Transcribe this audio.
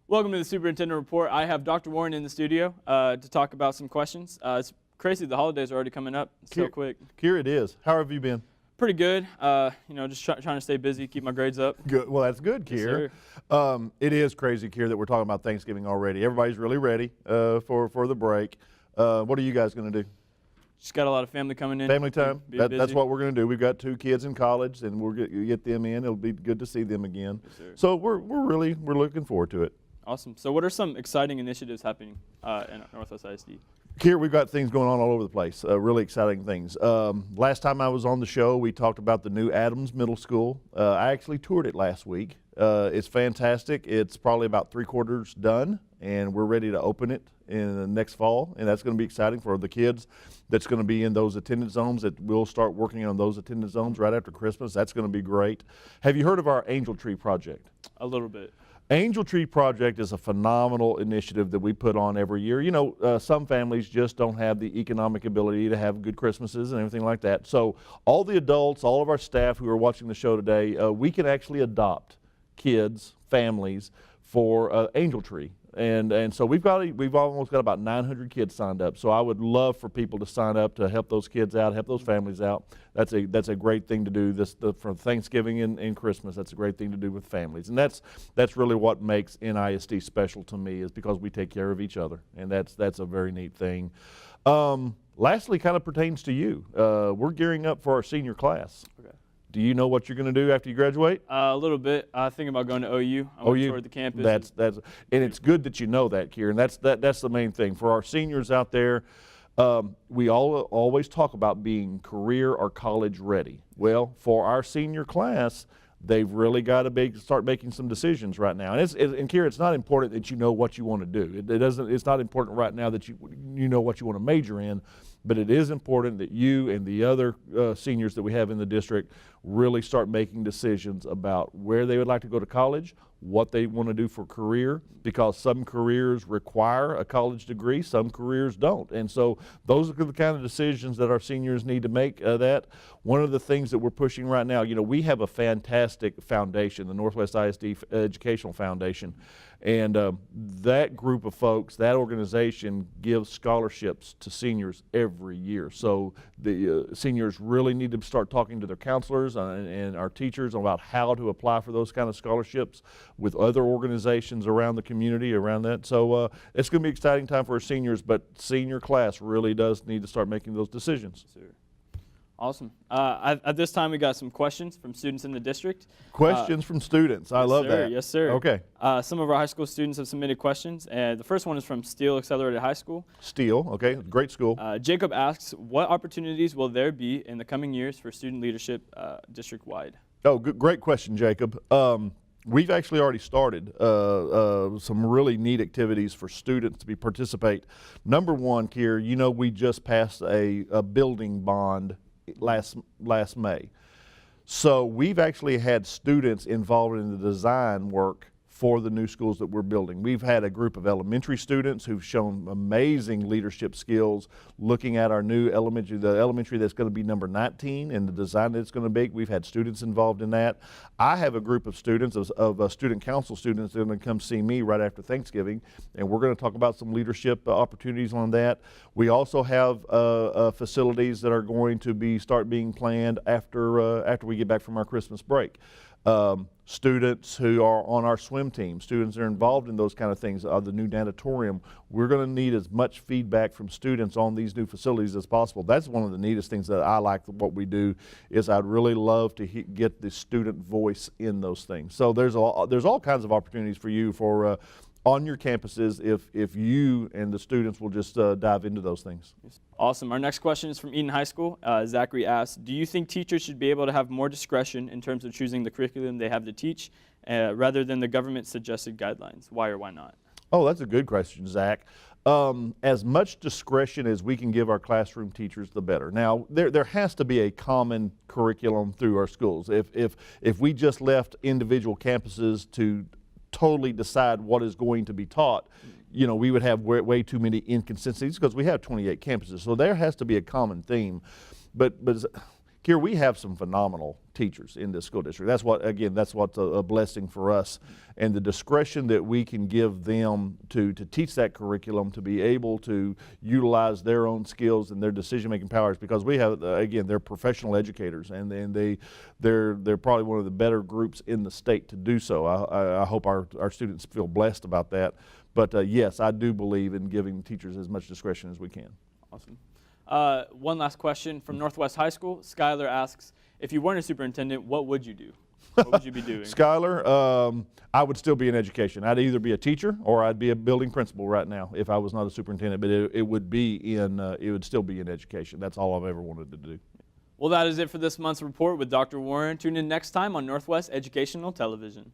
Welcome to the Superintendent Report. I have Dr. Warren in the studio to talk about some questions. It's crazy the holidays are already coming up so quick. Kier, it is. How have you been? Pretty good. Just trying to stay busy, keep my grades up. Good. Well, that's good, Kier. Yes, it is crazy, Kier, that we're talking about Thanksgiving already. Everybody's really ready for the break. What are you guys going to do? Just got a lot of family coming in. Family time. That's what we're going to do. We've got 2 kids in college, and we'll get them in. It'll be good to see them again. Yes, so we're looking forward to it. Awesome. So what are some exciting initiatives happening in Northwest ISD? Here we've got things going on all over the place, really exciting things. Last time I was on the show, we talked about the new Adams Middle School. I actually toured it last week. It's fantastic. It's probably about 3/4 done, and we're ready to open it in the next fall, and that's going to be exciting for the kids that's going to be in those attendance zones. That we'll start working on those attendance zones right after Christmas. That's going to be great. Have you heard of our Angel Tree Project? A little bit. Angel Tree Project is a phenomenal initiative that we put on every year. You know, some families just don't have the economic ability to have good Christmases and everything like that. So all the adults, all of our staff who are watching the show today, we can actually adopt kids, families for Angel Tree. And so we've almost got about 900 kids signed up. So I would love for people to sign up to help those kids out, help those families out. That's a great thing to do for Thanksgiving and Christmas. That's a great thing to do with families. And that's really what makes NISD special to me, is because we take care of each other. And that's a very neat thing. Lastly, kind of pertains to you. We're gearing up for our senior class. Okay. Do you know what you're going to do after you graduate? A little bit. I think about going to OU. I want to tour the campus. And it's good that you know that, Kieran. That's the main thing for our seniors out there. We always talk about being career or college ready. Well, for our senior class, they've really got to start making some decisions right now. And Kieran, it's not important that you know what you want to do. It's not important right now that you know what you want to major in. But it is important that you and the other seniors that we have in the district really start making decisions about where they would like to go to college, what they want to do for career, because some careers require a college degree, some careers don't. And so those are the kind of decisions that our seniors need to make. One of the things that we're pushing right now, you know, we have a fantastic foundation, the Northwest ISD Educational Foundation. And that group of folks, that organization, gives scholarships to seniors every year. So the seniors really need to start talking to their counselors and our teachers about how to apply for those kind of scholarships with other organizations around the community around that. So it's going to be an exciting time for our seniors, but senior class really does need to start making those decisions. Sure. Awesome. At this time, we got some questions from students in the district. Questions from students. I love that. Yes, sir. Okay. Some of our high school students have submitted questions. The first one is from Steele Accelerated High School. Steele, okay, great school. Jacob asks, what opportunities will there be in the coming years for student leadership district-wide? Oh, great question, Jacob. We've actually already started some really neat activities for students to participate. Number one, Kier, you know, we just passed a building bond last May. So we've actually had students involved in the design work for the new schools that we're building. We've had a group of elementary students who've shown amazing leadership skills looking at our new elementary, the elementary that's going to be number 19 and the design that it's going to be. We've had students involved in that. I have a group of students, of student council students that are going to come see me right after Thanksgiving, and we're going to talk about some leadership opportunities on that. We also have facilities that are going to start being planned after we get back from our Christmas break. Students who are on our swim team, students that are involved in those kind of things, the new natatorium, we're going to need as much feedback from students on these new facilities as possible. That's one of the neatest things that I like what we do, is I'd really love to get the student voice in those things. So there's all kinds of opportunities for you for on your campuses if you and the students will just dive into those things. Awesome. Our next question is from Eden High School. Zachary asks, do you think teachers should be able to have more discretion in terms of choosing the curriculum they have to teach rather than the government suggested guidelines? Why or why not? Oh, that's a good question, Zach. As much discretion as we can give our classroom teachers, the better. Now, there has to be a common curriculum through our schools. If we just left individual campuses to totally decide what is going to be taught, you know, we would have way too many inconsistencies because we have 28 campuses. So there has to be a common theme. But Kier, we have some phenomenal teachers in this school district. That's what, again, that's what's a blessing for us. And the discretion that we can give them to teach that curriculum, to be able to utilize their own skills and their decision-making powers, because we have, again, they're professional educators, and they're probably one of the better groups in the state to do so. I hope our students feel blessed about that. But yes, I do believe in giving teachers as much discretion as we can. Awesome. One last question from Northwest High School. Skylar asks, if you weren't a superintendent, what would you do? What would you be doing? Skylar, I would still be in education. I'd either be a teacher or I'd be a building principal right now if I was not a superintendent, but it would still be in education. That's all I've ever wanted to do. Well, that is it for this month's report with Dr. Warren. Tune in next time on Northwest Educational Television.